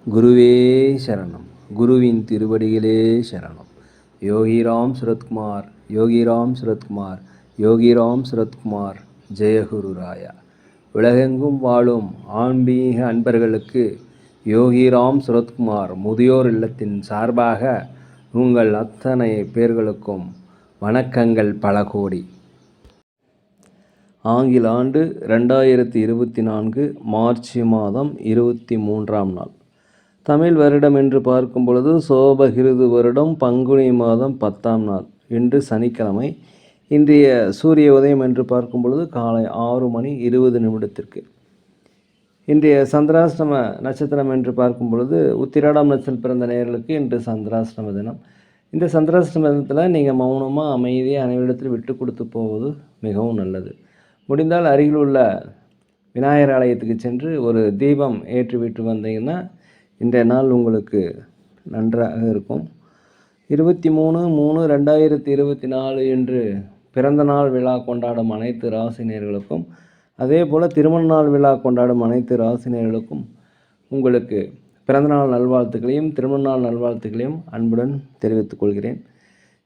குருவே சரணம். குருவின் திருவடிகளே சரணம். யோகிராம் சுரத்குமார், யோகிராம் சுரத்குமார், யோகிராம் சுரத்குமார். ஜெயகுரு ராயா. உலகெங்கும் வாழும் ஆன்மீக அன்பர்களுக்கு யோகிராம் சுரத்குமார் முதியோர் இல்லத்தின் சார்பாக உங்கள் அத்தனை பேர்களுக்கும் வணக்கங்கள் பல கோடி. ஆங்கில ஆண்டு 2024 மார்ச் மாதம் 23ஆம் நாள். தமிழ் வருடம் என்று பார்க்கும் பொழுது சோபகிருது வருடம் பங்குனி மாதம் 10ஆம் நாள். இன்று சனிக்கிழமை. இன்றைய சூரிய உதயம் என்று பார்க்கும் பொழுது காலை 6:20 இன்றைய சந்திராஷ்டம நட்சத்திரம் என்று பார்க்கும் பொழுது உத்திராடம் நட்சத்திரம் பிறந்த நேயர்களுக்கு இன்று சந்திராஷ்டம தினம். இந்த சந்திராஷ்டம தினத்தில் நீங்கள் மௌனமாக அமைதியாக அனைவரிடத்தில் விட்டு கொடுத்து போவது மிகவும் நல்லது. முடிந்தால் அருகில் உள்ள விநாயகர் ஆலயத்துக்கு சென்று ஒரு தீபம் ஏற்றிவிட்டு வந்தீங்கன்னா இன்றைய நாள் உங்களுக்கு நன்றாக இருக்கும். 23/3/2024 என்று பிறந்த நாள் விழா கொண்டாடும் அனைத்து ராசினியர்களுக்கும், அதே போல் திருமண நாள் விழா கொண்டாடும் அனைத்து ராசினியர்களுக்கும் உங்களுக்கு பிறந்தநாள் நல்வாழ்த்துக்களையும் திருமண நாள் நல்வாழ்த்துக்களையும் அன்புடன் தெரிவித்துக் கொள்கிறேன்.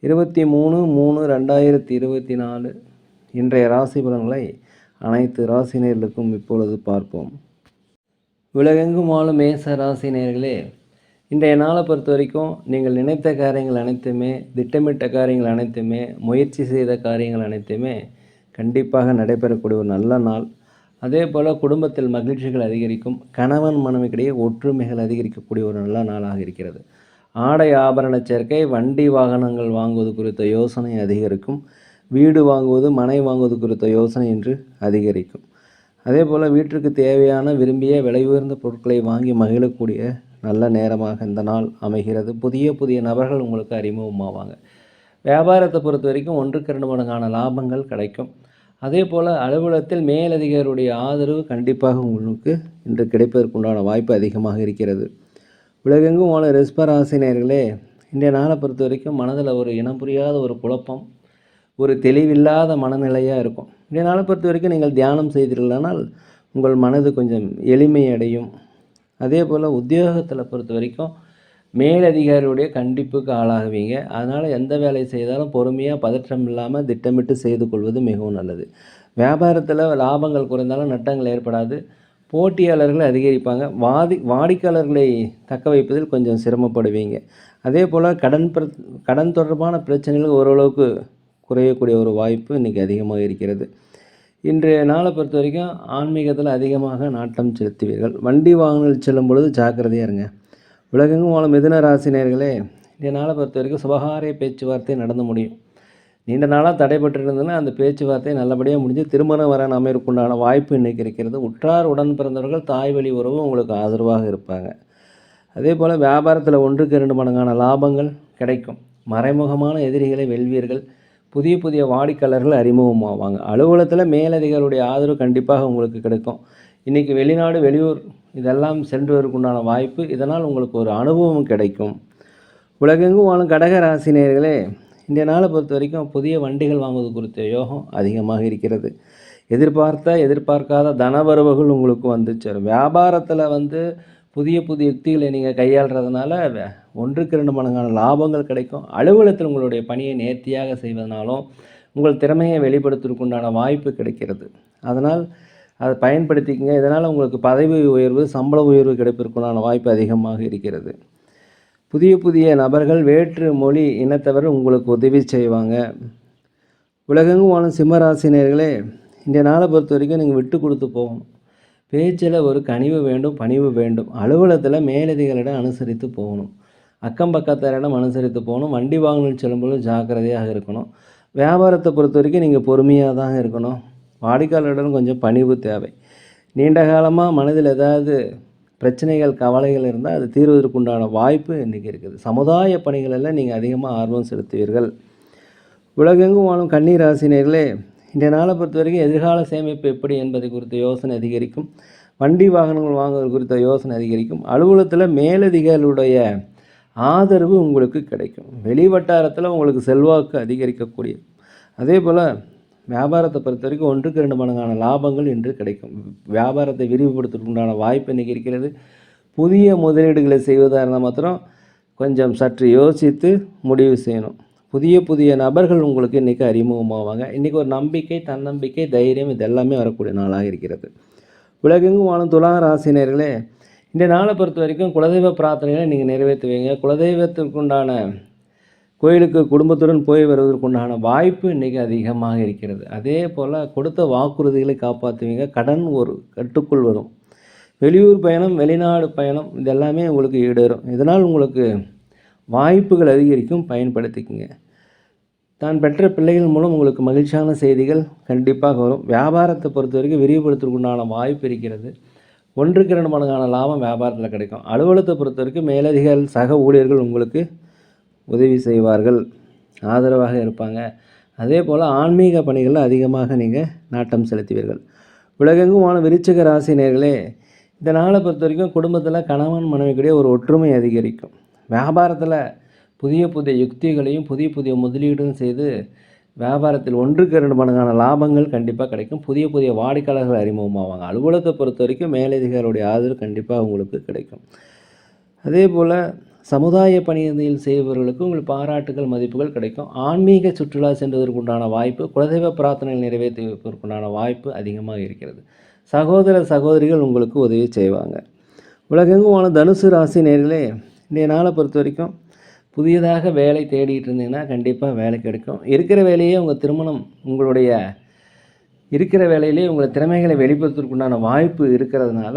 23/3/2024 இன்றைய ராசி பலன்களை அனைத்து ராசினியர்களுக்கும் இப்பொழுது பார்ப்போம். உலகெங்கும் வாழும் மேச ராசி நேயர்களே, இன்றைய நாளை பொறுத்த வரைக்கும் நீங்கள் நினைத்த காரியங்கள் அனைத்துமே, திட்டமிட்ட காரியங்கள் அனைத்துமே, முயற்சி செய்த காரியங்கள் அனைத்துமே கண்டிப்பாக நடைபெறக்கூடிய ஒரு நல்ல நாள். அதே போல் குடும்பத்தில் மகிழ்ச்சிகள் அதிகரிக்கும். கணவன் மனைவிக்கிடையே ஒற்றுமைகள் அதிகரிக்கக்கூடிய ஒரு நல்ல நாளாக இருக்கிறது. ஆடை ஆபரண சேர்க்கை, வண்டி வாகனங்கள் வாங்குவது குறித்த யோசனை அதிகரிக்கும். வீடு வாங்குவது, மனை வாங்குவது குறித்த யோசனை இன்று அதிகரிக்கும். அதே போல் வீட்டிற்கு தேவையான விரும்பிய விலை உயர்ந்த பொருட்களை வாங்கி மகிழக்கூடிய நல்ல நேரமாக இந்த நாள் அமைகிறது. புதிய நபர்கள் உங்களுக்கு அறிமுகமாவாங்க. வியாபாரத்தை பொறுத்த வரைக்கும் 1-2 மடங்கான லாபங்கள் கிடைக்கும். அதே போல் அலுவலகத்தில் மேலதிகாரியுடைய ஆதரவு கண்டிப்பாக உங்களுக்கு இன்று கிடைப்பதற்குண்டான வாய்ப்பு அதிகமாக இருக்கிறது. உலகெங்கும் வாழ ரிஷபராசினியர்களே, இன்றைய நாளை பொறுத்த வரைக்கும் மனதில் ஒரு இனம் புரியாத ஒரு குழப்பம், ஒரு தெளிவில்லாத மனநிலையாக இருக்கும். இன்றைய நாளை பொறுத்த வரைக்கும் நீங்கள் தியானம் செய்தீர்களானால் உங்கள் மனது கொஞ்சம் எளிமை அடையும். அதே போல் உத்தியோகத்தில் பொறுத்த வரைக்கும் மேலதிகாரியுடைய கண்டிப்புக்கு ஆளாகுவீங்க. அதனால் எந்த வேலை செய்தாலும் பொறுமையாக பதற்றம் இல்லாமல் திட்டமிட்டு செய்து கொள்வது மிகவும் நல்லது. வியாபாரத்தில் லாபங்கள் குறைந்தாலும் நட்டங்கள் ஏற்படாது. போட்டியாளர்கள் அதிகரிப்பாங்க. வாடிக்கையாளர்களை தக்க வைப்பதில் கொஞ்சம் சிரமப்படுவீங்க. அதே போல் கடன் தொடர்பான பிரச்சனைகள் ஓரளவுக்கு குறையக்கூடிய ஒரு வாய்ப்பு இன்றைக்கி அதிகமாக இருக்கிறது. இன்றைய நாளை பொறுத்த வரைக்கும் ஆன்மீகத்தில் அதிகமாக நாட்டம் செலுத்துவீர்கள். வண்டி வாகனங்கள் செல்லும் பொழுது ஜாக்கிரதையாக இருங்க. உலகெங்கும் வாழும் மிதுன ராசினியர்களே, இன்றைய நாளை பொறுத்த வரைக்கும் சுபகாரிய பேச்சுவார்த்தை நடந்து முடியும். நீண்ட நாளாக தடைபட்டு இருந்ததுன்னா அந்த பேச்சுவார்த்தை நல்லபடியாக முடிஞ்சு திருமணம் வர அமைப்புக்குண்டான வாய்ப்பு இன்றைக்கி இருக்கிறது. உற்றார் உடன் பிறந்தவர்கள் தாய் வழி உறவு உங்களுக்கு ஆதரவாக இருப்பாங்க. அதே போல் வியாபாரத்தில் 1-2 மடங்கான லாபங்கள் கிடைக்கும். மறைமுகமான எதிரிகளை வெல்வீர்கள். புதிய வாடிக்கையாளர்கள் அறிமுகமாவாங்க. அலுவலகத்தில் மேலதிகாரியுடைய ஆதரவு கண்டிப்பாக உங்களுக்கு கிடைக்கும். இன்றைக்கி வெளிநாடு வெளியூர் இதெல்லாம் சென்றுவதற்குண்டான வாய்ப்பு, இதனால் உங்களுக்கு ஒரு அனுபவம் கிடைக்கும். உலகெங்கும் வாழும் கடக ராசினியர்களே, இன்றைய நாளை பொறுத்த வரைக்கும் புதிய வண்டிகள் வாங்குவது குறித்த யோகம் அதிகமாக இருக்கிறது. எதிர்பார்க்காத தனவரவுகள் உங்களுக்கு வந்து சேரும். வியாபாரத்தில் புதிய யுக்திகளை நீங்கள் கையாளுறதுனால 1-2 மடங்கான லாபங்கள் கிடைக்கும். அலுவலகத்தில் உங்களுடைய பணியை நேர்த்தியாக செய்வதனாலும் உங்கள் திறமையை வெளிப்படுத்துவதற்குண்டான வாய்ப்பு கிடைக்கிறது. அதனால் அதை பயன்படுத்திக்கங்க. இதனால் உங்களுக்கு பதவி உயர்வு, சம்பள உயர்வு கிடைப்பதற்குண்டான வாய்ப்பு அதிகமாக இருக்கிறது. புதிய நபர்கள், வேற்று மொழி இனத்தவர் உங்களுக்கு உதவி செய்வாங்க. உலகெங்கும் வாழும் சிம்மராசினியர்களே, இன்றைய நாளை பொறுத்த வரைக்கும் நீங்கள் விட்டு கொடுத்து போகணும். பேச்சில் ஒரு கனிவு வேண்டும், பணிவு வேண்டும். அலுவலகத்தில் மேலதிகாரிடம் அனுசரித்து போகணும். அக்கம் பக்கத்தாரிடம் அனுசரித்து போகணும். வண்டி வாகனம் செல்லும்போது ஜாக்கிரதையாக இருக்கணும். வியாபாரத்தை பொறுத்த வரைக்கும் நீங்கள் பொறுமையாக தான் இருக்கணும். வாடிக்கையாளரிடம் கொஞ்சம் பணிவு தேவை. நீண்ட காலமாக மனதில் ஏதாவது பிரச்சனைகள், கவலைகள் இருந்தால் அது தீர்வதற்குண்டான வாய்ப்பு இன்றைக்கி இருக்குது. சமுதாய பணிகளெல்லாம் நீங்கள் அதிகமாக ஆர்வம் செலுத்துவீர்கள். உலகெங்கும் வாழும் கன்னி ராசினியர்களே, இன்றைய நாளை பொறுத்த வரைக்கும் எதிர்கால சேமிப்பு எப்படி என்பதை குறித்த யோசனை அதிகரிக்கும். வண்டி வாகனங்கள் வாங்குவது குறித்த யோசனை அதிகரிக்கும். அலுவலகத்தில் மேலதிகாரிகளுடைய ஆதரவு உங்களுக்கு கிடைக்கும். வெளி வட்டாரத்தில் உங்களுக்கு செல்வாக்கு அதிகரிக்கக்கூடிய. அதே போல் வியாபாரத்தை பொறுத்த வரைக்கும் 1-2 மடங்கான லாபங்கள் இன்று கிடைக்கும். வியாபாரத்தை விரிவுபடுத்துவதற்குண்டான வாய்ப்பு இன்றைக்கி இருக்கிறது. புதிய முதலீடுகளை செய்வதாக இருந்தால் மாத்திரம் கொஞ்சம் சற்று யோசித்து முடிவு செய்யணும். புதிய புதிய நபர்கள் உங்களுக்கு இன்றைக்கி அறிமுகமாவாங்க. இன்றைக்கி ஒரு நம்பிக்கை, தன்னம்பிக்கை, தைரியம் இது எல்லாமே வரக்கூடிய நாளாக இருக்கிறது. உலகெங்கும் வாழும் துலா ராசினியர்களே, இந்த நாளை பொறுத்த வரைக்கும் குலதெய்வ பிரார்த்தனைகளை நீங்கள் நிறைவேற்றுவீங்க. குலதெய்வத்திற்குண்டான கோயிலுக்கு குடும்பத்துடன் போய் வருவதற்குண்டான வாய்ப்பு இன்றைக்கி அதிகமாக இருக்கிறது. அதே போல் கொடுத்த வாக்குறுதிகளை காப்பாற்றுவீங்க. கடன் ஒரு கட்டுக்குள் வரும். வெளியூர் பயணம், வெளிநாடு பயணம் இதெல்லாமே உங்களுக்கு ஈடேறும். இதனால் உங்களுக்கு வாய்ப்புகள் அதிகரிக்கும், பயன்படுத்திக்கங்க. தான் பெற்ற பிள்ளைகள் மூலம் உங்களுக்கு மகிழ்ச்சியான செய்திகள் கண்டிப்பாக வரும். வியாபாரத்தை பொறுத்த வரைக்கும் விரிவுபடுத்துவதற்குண்டான வாய்ப்பு இருக்கிறது. 1க்கு 2 மடங்கான லாபம் வியாபாரத்தில் கிடைக்கும். அலுவலகத்தை பொறுத்த வரைக்கும் மேலதிகாரிகள், சக ஊழியர்கள் உங்களுக்கு உதவி செய்வார்கள், ஆதரவாக இருப்பாங்க. அதே போல் ஆன்மீக பணிகளில் அதிகமாக நீங்கள் நாட்டம் செலுத்துவீர்கள். உலகெங்கும் வாழும் விருச்சிக ராசி நேயர்களே, இந்த நாளை பொறுத்த வரைக்கும் குடும்பத்தில் கணவன் மனைவிக்கிடையே ஒரு ஒற்றுமை அதிகரிக்கும். வியாபாரத்தில் புதிய புதிய யுக்திகளையும் புதிய புதிய முதலீடும் செய்து வியாபாரத்தில் 1க்கு 2 மடங்கான லாபங்கள் கண்டிப்பாக கிடைக்கும். புதிய புதிய வாடிக்கையாளர்கள் அறிமுகமாவாங்க. அலுவலகத்தை பொறுத்த வரைக்கும் மேலதிகாரிகளுடைய ஆதரவு கண்டிப்பாக உங்களுக்கு கிடைக்கும். அதே போல் சமுதாய பணியில் செய்பவர்களுக்கு உங்களுக்கு பாராட்டுகள், மதிப்புகள் கிடைக்கும். ஆன்மீக சுற்றுலா சென்றதற்குண்டான வாய்ப்பு, குலதெய்வ பிரார்த்தனைகள் நிறைவேற்றுவதற்குண்டான வாய்ப்பு அதிகமாக இருக்கிறது. சகோதர சகோதரிகள் உங்களுக்கு உதவி செய்வாங்க. உலகெங்கும் வாழும் தனுசு ராசி நேயர்களே, இன்றைய நாளை பொறுத்த வரைக்கும் புதியதாக வேலை தேடிட்டு இருந்தீங்கன்னா கண்டிப்பாக வேலை கிடைக்கும். இருக்கிற வேலையே உங்களுடைய இருக்கிற வேலையிலே உங்கள் திறமைகளை வெளிப்படுத்துவதற்குண்டான வாய்ப்பு இருக்கிறதுனால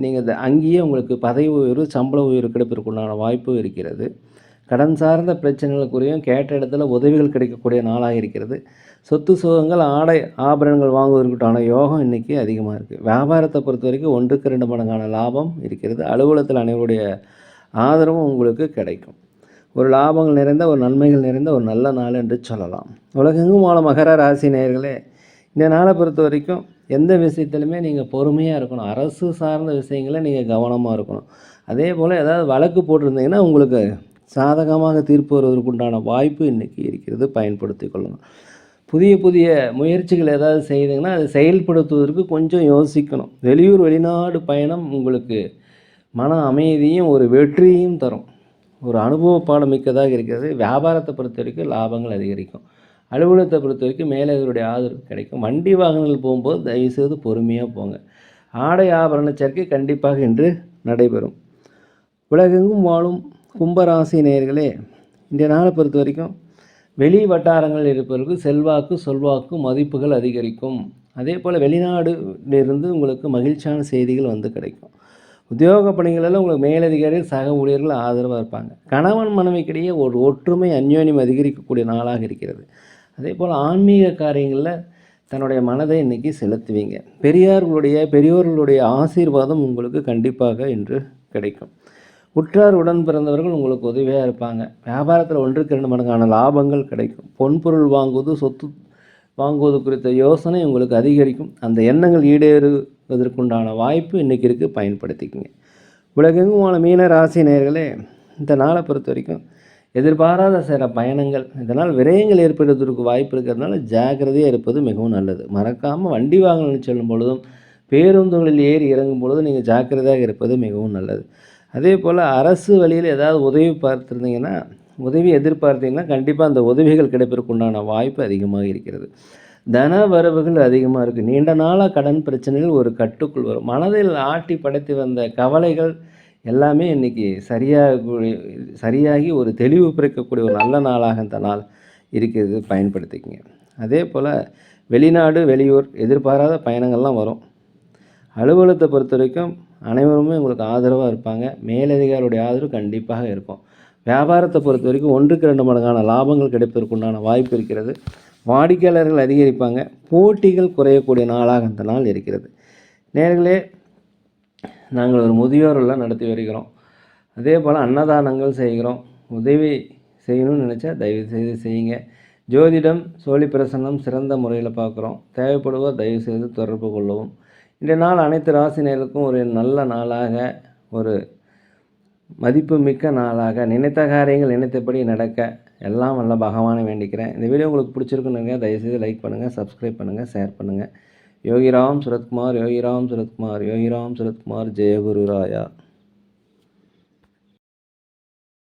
நீங்கள் அங்கேயே உங்களுக்கு பதவி உயர்வு, சம்பள உயர்வு கிடைப்பதற்குண்டான வாய்ப்பு இருக்கிறது. கடன் சார்ந்த பிரச்சனைகளுக்குரியும் கேட்ட இடத்துல உதவிகள் கிடைக்கக்கூடிய நாளாக இருக்கிறது. சொத்து சுகங்கள், ஆடை ஆபரணங்கள் வாங்குவதற்குண்டான யோகம் இன்றைக்கி அதிகமாக இருக்குது. வியாபாரத்தை பொறுத்த வரைக்கும் 1க்கு 2 மடங்கான லாபம் இருக்கிறது. அலுவலகத்தில் அனைவருடைய ஆதரவும் உங்களுக்கு கிடைக்கும். ஒரு லாபங்கள் நிறைந்த, ஒரு நன்மைகள் நிறைந்த ஒரு நல்ல நாள் என்று சொல்லலாம். உலகெங்கும் வாழும் மகர ராசி நேயர்களே, இந்த நாளை பொறுத்த வரைக்கும் எந்த விஷயத்துலையுமே நீங்கள் பொறுமையாக இருக்கணும். அரசு சார்ந்த விஷயங்களை நீங்கள் கவனமாக இருக்கணும். அதே போல் ஏதாவது வழக்கு போட்டிருந்தீங்கன்னா உங்களுக்கு சாதகமாக தீர்ப்பு வருவதற்குண்டான வாய்ப்பு இன்றைக்கி இருக்கிறது, பயன்படுத்தி கொள்ளணும். புதிய புதிய முயற்சிகள் ஏதாவது செய்தீங்கன்னா அதை செயல்படுத்துவதற்கு கொஞ்சம் யோசிக்கணும். வெளியூர் வெளிநாடு பயணம் உங்களுக்கு மன அமைதியும் ஒரு வெற்றியும் தரும். ஒரு அனுபவ பாடம் மிக்கதாக இருக்கிறது. வியாபாரத்தை பொறுத்த வரைக்கும் லாபங்கள் அதிகரிக்கும். அலுவலகத்தை பொறுத்த வரைக்கும் மேலதிகாரியுடைய ஆதரவு கிடைக்கும். வண்டி வாகனங்கள் போகும்போது தயவுசெய்து பொறுமையாக போங்க. ஆடை ஆபரண சேர்க்கை கண்டிப்பாக இன்று நடைபெறும். உலகெங்கும் வாழும் கும்பராசி நேயர்களே, இந்த நாளை பொறுத்த வரைக்கும் வெளி வட்டாரங்கள் இருப்பவர்களுக்கு செல்வாக்கு, சொல்வாக்கு, மதிப்புகள் அதிகரிக்கும். அதே போல் வெளிநாடுலேருந்து உங்களுக்கு மகிழ்ச்சியான செய்திகள் வந்து கிடைக்கும். உத்தியோக பணிகளெல்லாம் உங்களுக்கு மேலதிகாரிகள், சக ஊழியர்கள் ஆதரவாக இருப்பாங்க. கணவன் மனைவிக்கிடையே ஒரு ஒற்றுமை, அந்யோன்யம் அதிகரிக்கக்கூடிய நாளாக இருக்கிறது. அதே போல் ஆன்மீக காரியங்களில் தன்னுடைய மனதை இன்றைக்கி செலுத்துவீங்க. பெரியோர்களுடைய ஆசீர்வாதம் உங்களுக்கு கண்டிப்பாக இன்று கிடைக்கும். உற்றார் உடன் பிறந்தவர்கள் உங்களுக்கு உதவியாக இருப்பாங்க. வியாபாரத்தில் 1க்கு 2 மடங்கான லாபங்கள் கிடைக்கும். பொன்பொருள் வாங்குவது, சொத்து வாங்குவது குறித்த யோசனை உங்களுக்கு அதிகரிக்கும். அந்த எண்ணங்கள் ஈடேறுவதற்குண்டான வாய்ப்பு இன்றைக்கி இருக்குது, பயன்படுத்திக்கங்க. உலகெங்கும் வாழ மீன ராசி நேயர்களே, இந்த நாளை பொறுத்த வரைக்கும் எதிர்பாராத சில பயணங்கள், இதனால் விரயங்கள் ஏற்படுவதற்கு வாய்ப்பு இருக்கிறதுனால ஜாக்கிரதையாக இருப்பது மிகவும் நல்லது. மறக்காமல் வண்டி வாகனம் செல்லும் பொழுதும் பேருந்துகளில் ஏறி இறங்கும் பொழுதும் நீங்கள் ஜாக்கிரதையாக இருப்பது மிகவும் நல்லது. அதே போல் அரசு வழியில் ஏதாவது உதவி எதிர்பார்த்தீங்கன்னா கண்டிப்பாக அந்த உதவிகள் கிடைப்பதற்குண்டான வாய்ப்பு அதிகமாக இருக்கிறது. தன வரவுகள் அதிகமாக இருக்குது. நீண்ட நாளாக கடன் பிரச்சனைகள் ஒரு கட்டுக்குள் வரும். மனதில் ஆட்டி படைத்து வந்த கவலைகள் எல்லாமே இன்றைக்கி சரியாகி ஒரு தெளிவு பிறக்கக்கூடிய ஒரு நல்ல நாளாக இந்த நாள் இருக்கிறது, பயன்படுத்திக்கங்க. அதே போல் வெளிநாடு, வெளியூர் எதிர்பாராத பயணங்கள்லாம் வரும். அலுவலகத்தை பொறுத்த வரைக்கும் அனைவருமே உங்களுக்கு ஆதரவாக இருப்பாங்க. மேலதிகாரியுடைய ஆதரவு கண்டிப்பாக இருக்கும். வியாபாரத்தை பொறுத்த வரைக்கும் 1க்கு 2 மடங்கான லாபங்கள் கிடைப்பதற்குண்டான வாய்ப்பு இருக்கிறது. வாடிக்கையாளர்கள் அதிகரிப்பாங்க. போட்டிகள் குறையக்கூடிய நாளாக இந்த நாள் இருக்கிறது. நேயர்களே, நாங்கள் ஒரு முதியோரெல்லாம் நடத்தி வருகிறோம். அதே போல் அன்னதானங்கள் செய்கிறோம். உதவி செய்யணும்னு நினச்சா தயவுசெய்து செய்யுங்க. ஜோதிடம், சோழி பிரசன்னம் சிறந்த முறையில் பார்க்குறோம். தேவைப்படுவோர் தயவுசெய்து தொடர்பு கொள்ளவும். இந்த நாள் அனைத்து ராசினர்களுக்கும் ஒரு நல்ல நாளாக, ஒரு மதிப்பு மிக்க நாளாக, நினைத்த காரியங்கள் நினைத்தபடி நடக்க எல்லாம் வல்ல பகவானை வேண்டிக்கிறேன். இந்த வீடியோ உங்களுக்கு பிடிச்சிருக்குன்னு தயவுசெய்து லைக் பண்ணுங்கள், சப்ஸ்கிரைப் பண்ணுங்கள், ஷேர் பண்ணுங்கள். யோகிராம் சுரத்குமார், யோகிராம் சுரத்குமார், யோகிராம் சுரத்குமார், ஜெயகுரு ராயா.